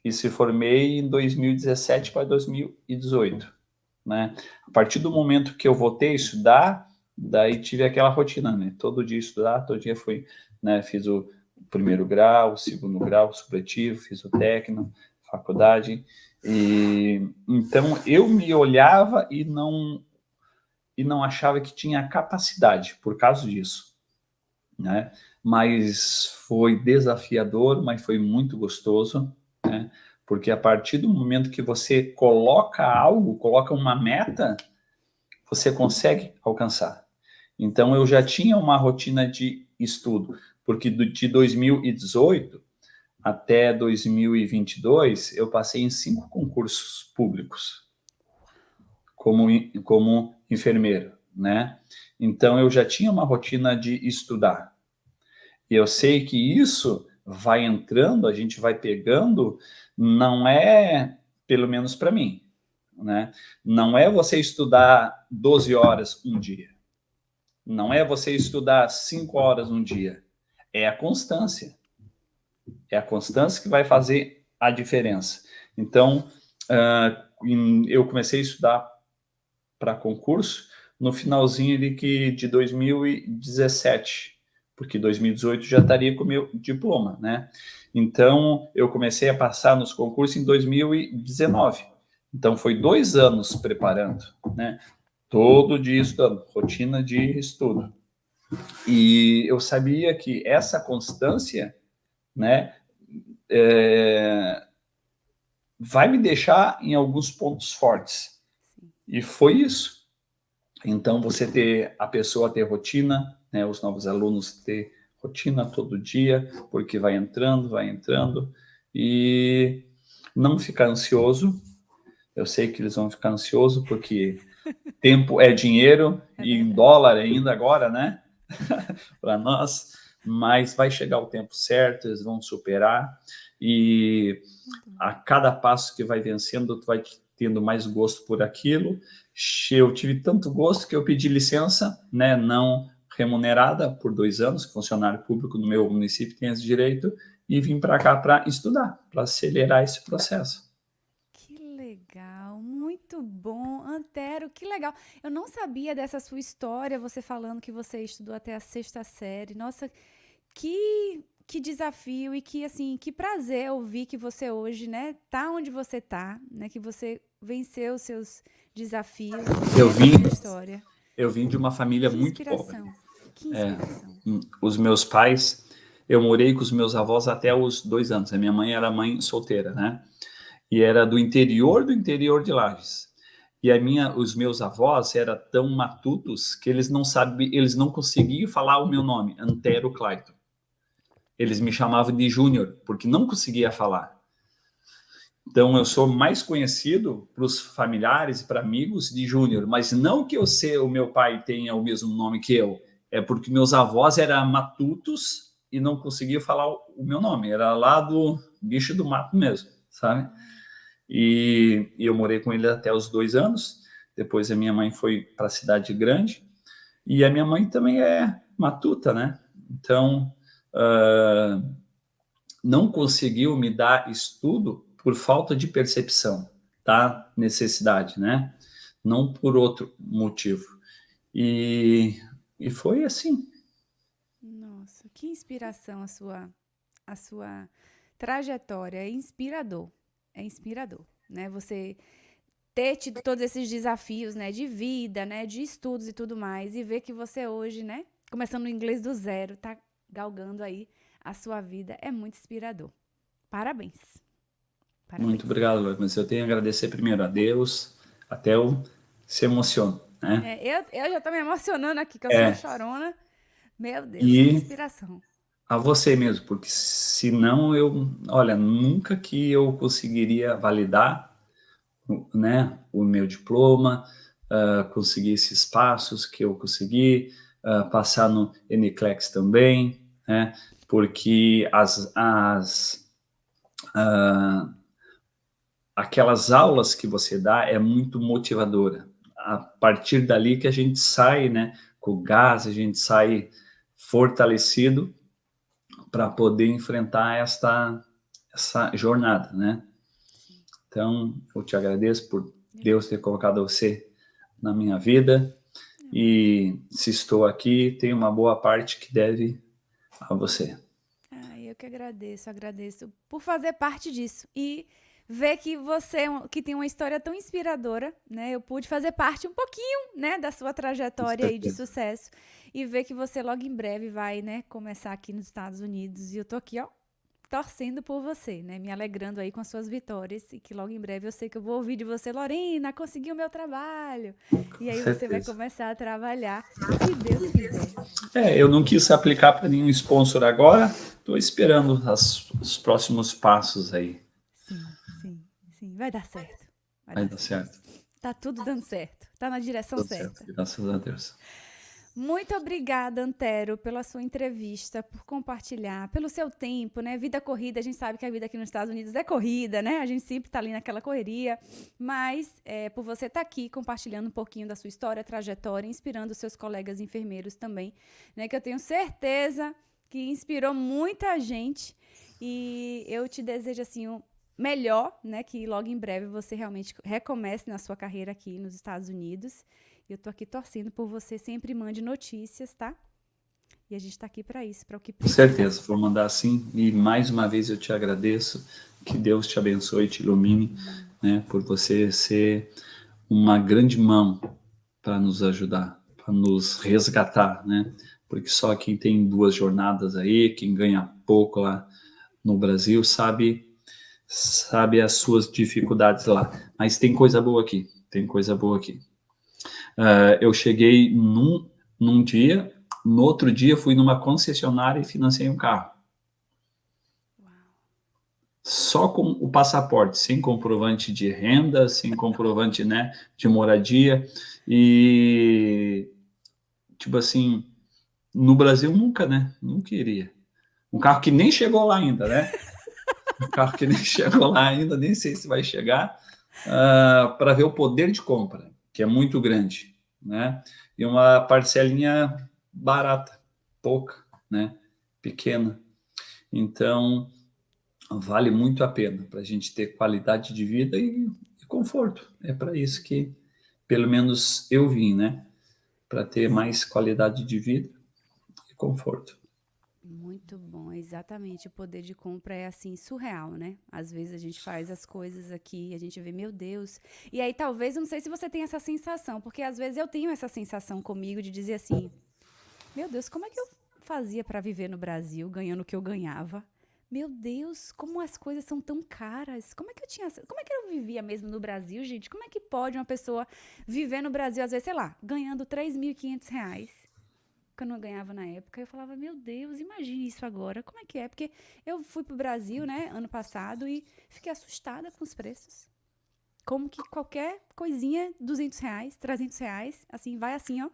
[SPEAKER 2] e se formei em 2017 para 2018, né? A partir do momento que eu voltei a estudar, daí tive aquela rotina, né? Todo dia estudar, todo dia fui, né? Fiz o primeiro grau, o segundo grau, o supletivo, fiz o técnico, faculdade, e então eu me olhava e não achava que tinha capacidade por causa disso, né? Mas foi desafiador, mas foi muito gostoso, né? Porque a partir do momento que você coloca algo, coloca uma meta, você consegue alcançar. Então eu já tinha uma rotina de estudo, porque de 2018 até 2022 eu passei em 5 concursos públicos como enfermeiro, né? Então eu já tinha uma rotina de estudar. E eu sei que isso vai entrando, a gente vai pegando, não é, pelo menos para mim, né? Não é você estudar 12 horas um dia. Não é você estudar 5 horas um dia. É a constância. É a constância que vai fazer a diferença. Então, eu comecei a estudar para concurso no finalzinho de 2017, porque 2018 já estaria com o meu diploma, né? Então, eu comecei a passar nos concursos em 2019. Então, foi 2 anos preparando, né? Todo dia estudando, rotina de estudo. E eu sabia que essa constância, né, vai me deixar em alguns pontos fortes. E foi isso. Então, você ter a pessoa ter rotina, né, os novos alunos ter rotina todo dia, porque vai entrando, e não ficar ansioso. Eu sei que eles vão ficar ansiosos, porque tempo é dinheiro, e em dólar ainda agora, né? Para nós, mas vai chegar o tempo certo, eles vão superar, e a cada passo que vai vencendo, tu vai tendo mais gosto por aquilo. Eu tive tanto gosto que eu pedi licença, né, não remunerada por 2 anos, que funcionário público no meu município tem esse direito, e vim para cá para estudar, para acelerar esse processo.
[SPEAKER 1] Que legal, muito bom. Antero, que legal. Eu não sabia dessa sua história, você falando que você estudou até a sexta série. Nossa, que desafio e que assim, que prazer ouvir que você hoje, né, tá onde você tá, né, que você venceu os seus desafios e
[SPEAKER 2] Eu
[SPEAKER 1] essa
[SPEAKER 2] vim,
[SPEAKER 1] sua história.
[SPEAKER 2] eu vim de uma família
[SPEAKER 1] Que
[SPEAKER 2] muito pobre.
[SPEAKER 1] inspiração. Que inspiração.
[SPEAKER 2] Os meus pais, eu morei com os meus avós até os 2 anos. A minha mãe era mãe solteira, né? E era do interior de Lages. E os meus avós eram tão matutos que eles não conseguiam falar o meu nome, Antero Clayton. Eles me chamavam de Júnior, porque não conseguia falar. Então eu sou mais conhecido para os familiares e para amigos de Júnior, mas não que o meu pai tenha o mesmo nome que eu, é porque meus avós eram matutos e não conseguiam falar o meu nome, era lá do bicho do mato mesmo, sabe? E eu morei com ele até os 2 anos. Depois a minha mãe foi para a cidade grande. E a minha mãe também é matuta, né? Então, não conseguiu me dar estudo por falta de percepção da necessidade, né? Não por outro motivo. E foi assim.
[SPEAKER 1] Nossa, que inspiração a sua trajetória, é inspirador, né? Você ter tido todos esses desafios, né, de vida, né, de estudos e tudo mais, e ver que você hoje, né, começando o inglês do zero, tá galgando aí a sua vida, é muito inspirador. Parabéns.
[SPEAKER 2] Muito
[SPEAKER 1] Parabéns.
[SPEAKER 2] obrigado, Lorena. Mas eu tenho que agradecer primeiro a Deus, até eu se emociono, né?
[SPEAKER 1] Eu já tô me emocionando aqui, que eu sou uma
[SPEAKER 2] É,
[SPEAKER 1] chorona. Meu Deus, que
[SPEAKER 2] e
[SPEAKER 1] inspiração.
[SPEAKER 2] a você mesmo, porque senão olha, nunca que eu conseguiria validar, né, o meu diploma, conseguir esses passos que eu consegui, passar no NCLEX também, né, porque aquelas aulas que você dá é muito motivadora. A partir dali que a gente sai, né, com gás, a gente sai fortalecido para poder enfrentar essa jornada, né?
[SPEAKER 1] Sim.
[SPEAKER 2] Então, eu te agradeço por Deus ter colocado você na minha vida e se estou aqui, tem uma boa parte que deve a você.
[SPEAKER 1] Eu que agradeço por fazer parte disso e ver que você que tem uma história tão inspiradora, né? Eu pude fazer parte um pouquinho, né, da sua
[SPEAKER 2] Com
[SPEAKER 1] trajetória aí de
[SPEAKER 2] certeza.
[SPEAKER 1] sucesso e ver que você logo em breve vai, né, começar aqui nos Estados Unidos e eu tô aqui, ó, torcendo por você, né? Me alegrando aí com as suas vitórias e que logo em breve eu sei que eu vou ouvir de você, Lorena, consegui o meu trabalho. E
[SPEAKER 2] Com
[SPEAKER 1] aí você vai
[SPEAKER 2] certeza.
[SPEAKER 1] começar a trabalhar, se Deus quiser.
[SPEAKER 2] Eu não quis aplicar para nenhum sponsor agora, estou esperando os próximos passos aí.
[SPEAKER 1] Sim, sim, sim, vai dar certo. Vai
[SPEAKER 2] Vai
[SPEAKER 1] dar
[SPEAKER 2] dar
[SPEAKER 1] certo.
[SPEAKER 2] certo.
[SPEAKER 1] Tá tudo dando certo. Tá na direção
[SPEAKER 2] Tudo certo,
[SPEAKER 1] certa.
[SPEAKER 2] graças a Deus.
[SPEAKER 1] Muito obrigada, Antero, pela sua entrevista, por compartilhar, pelo seu tempo, né? Vida corrida, a gente sabe que a vida aqui nos Estados Unidos é corrida, né? A gente sempre tá ali naquela correria, mas por você estar aqui compartilhando um pouquinho da sua história, trajetória, inspirando os seus colegas enfermeiros também, né? Que eu tenho certeza que inspirou muita gente e eu te desejo, assim, o melhor, né? Que logo em breve você realmente recomece na sua carreira aqui nos Estados Unidos. Eu tô aqui torcendo por você, sempre mande notícias, tá? E a gente tá aqui para isso, para o que
[SPEAKER 2] Com
[SPEAKER 1] precisar.
[SPEAKER 2] certeza, vou mandar sim. E mais uma vez eu te agradeço. Que Deus te abençoe e te ilumine, né? Por você ser uma grande mão para nos ajudar, para nos resgatar, né? Porque só quem tem duas jornadas aí, quem ganha pouco lá no Brasil, sabe as suas dificuldades lá. Mas tem coisa boa aqui, tem coisa boa aqui. Eu cheguei num dia, no outro dia fui numa concessionária e financei um carro.
[SPEAKER 1] Uau.
[SPEAKER 2] Só com o passaporte, sem comprovante de renda, sem comprovante, né, de moradia. E, tipo assim, no Brasil nunca, né? Nunca iria. Um carro que nem chegou lá ainda, né? Um carro que nem chegou lá ainda, nem sei se vai chegar, para ver o poder de compra, que é muito grande, né? E uma parcelinha barata, pouca, né? Pequena. Então, vale muito a pena para a gente ter qualidade de vida e conforto. É para isso que, pelo menos, eu vim, né? Para ter mais qualidade de vida e conforto.
[SPEAKER 1] Muito bom, exatamente. O poder de compra é assim surreal, né? Às vezes a gente faz as coisas aqui, a gente vê, meu Deus. E aí talvez, eu não sei se você tem essa sensação, porque às vezes eu tenho essa sensação comigo de dizer assim, meu Deus, como é que eu fazia para viver no Brasil ganhando o que eu ganhava? Meu Deus, como as coisas são tão caras. Como é que eu vivia mesmo no Brasil, gente? Como é que pode uma pessoa viver no Brasil, às vezes, sei lá, ganhando R$ 3.500, que eu não ganhava na época? Eu falava, meu Deus, imagine isso agora. Como é que é? Porque eu fui pro Brasil, né, ano passado e fiquei assustada com os preços. Como que qualquer coisinha, R$ 200, R$ 300, assim, vai assim, ó,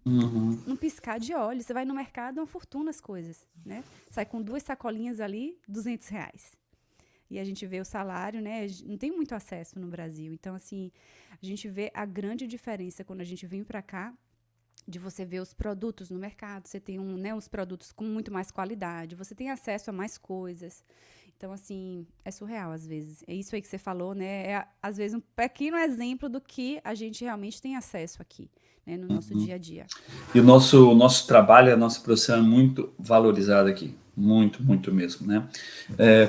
[SPEAKER 2] Uhum.
[SPEAKER 1] num piscar de olhos. Você vai no mercado, uma fortuna as coisas, né? Sai com 2 sacolinhas ali, R$ 200. E a gente vê o salário, né? Não tem muito acesso no Brasil. Então, assim, a gente vê a grande diferença quando a gente vem para cá, de você ver os produtos no mercado. Você tem uns produtos com muito mais qualidade, você tem acesso a mais coisas. Então, assim, é surreal às vezes. É isso aí que você falou, né? Às vezes um pequeno exemplo do que a gente realmente tem acesso aqui, né, no nosso dia a dia.
[SPEAKER 2] E o nosso trabalho, a nossa profissão é muito valorizada aqui. muito, muito mesmo, né?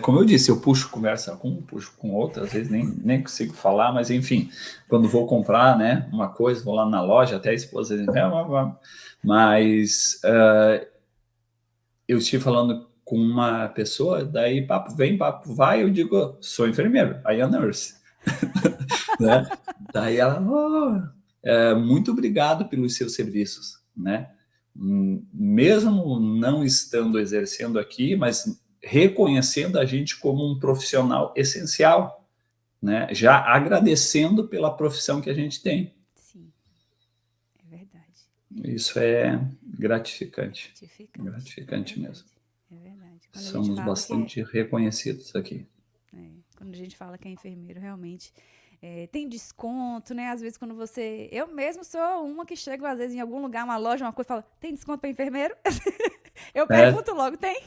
[SPEAKER 2] Como eu disse, eu puxo conversa com um, puxo com outro, às vezes nem consigo falar, mas enfim, quando vou comprar, né, uma coisa, vou lá na loja, até a esposa diz, mas eu estive falando com uma pessoa, daí papo vem, papo vai, eu digo, sou enfermeiro, I am nurse. Né? Daí ela, muito obrigado pelos seus serviços, né? Mesmo não estando exercendo aqui, mas reconhecendo a gente como um profissional essencial, né? Já agradecendo pela profissão que a gente tem.
[SPEAKER 1] Sim, é verdade.
[SPEAKER 2] Isso é gratificante. Gratificante
[SPEAKER 1] é verdade,
[SPEAKER 2] mesmo.
[SPEAKER 1] É verdade.
[SPEAKER 2] Somos bastante reconhecidos aqui.
[SPEAKER 1] Quando a gente fala que é enfermeiro, realmente tem desconto, né? Às vezes quando você... Eu mesmo sou uma que chego, às vezes, em algum lugar, uma loja, uma coisa, e fala, tem desconto para enfermeiro? Eu pergunto logo, tem?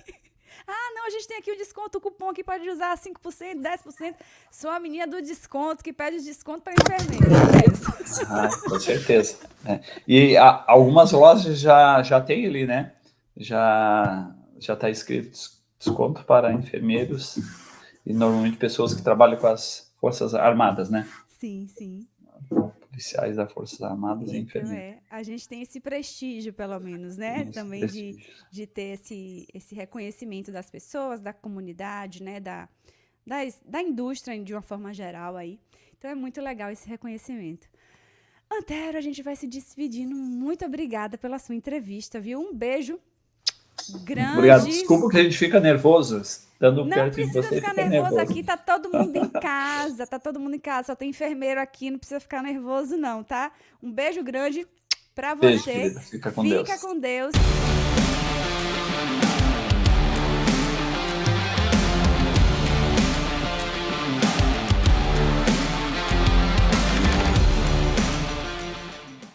[SPEAKER 1] Ah, não, a gente tem aqui o desconto, o cupom que pode usar 5%, 10%. Sou a menina do desconto, que pede desconto para enfermeiro.
[SPEAKER 2] Com certeza. E algumas lojas já tem ali, né? Já está escrito desconto para enfermeiros e normalmente pessoas que trabalham com as Forças Armadas, né?
[SPEAKER 1] Sim, sim.
[SPEAKER 2] Policiais das Forças Armadas e enfermeiros.
[SPEAKER 1] A gente tem esse prestígio, pelo menos, né? Isso, também de ter esse reconhecimento das pessoas, da comunidade, né? Da indústria de uma forma geral aí. Então é muito legal esse reconhecimento. Antero, a gente vai se despedindo. Muito obrigada pela sua entrevista, viu? Um beijo grande.
[SPEAKER 2] Obrigado. Desculpa que a gente fica nervoso.
[SPEAKER 1] Não precisa ficar nervoso aqui, tá todo mundo em casa, só tem enfermeiro aqui, não precisa ficar nervoso não, tá? Um beijo grande pra você.
[SPEAKER 2] Beijo, querida. Fica com Deus.
[SPEAKER 1] Fica com Deus.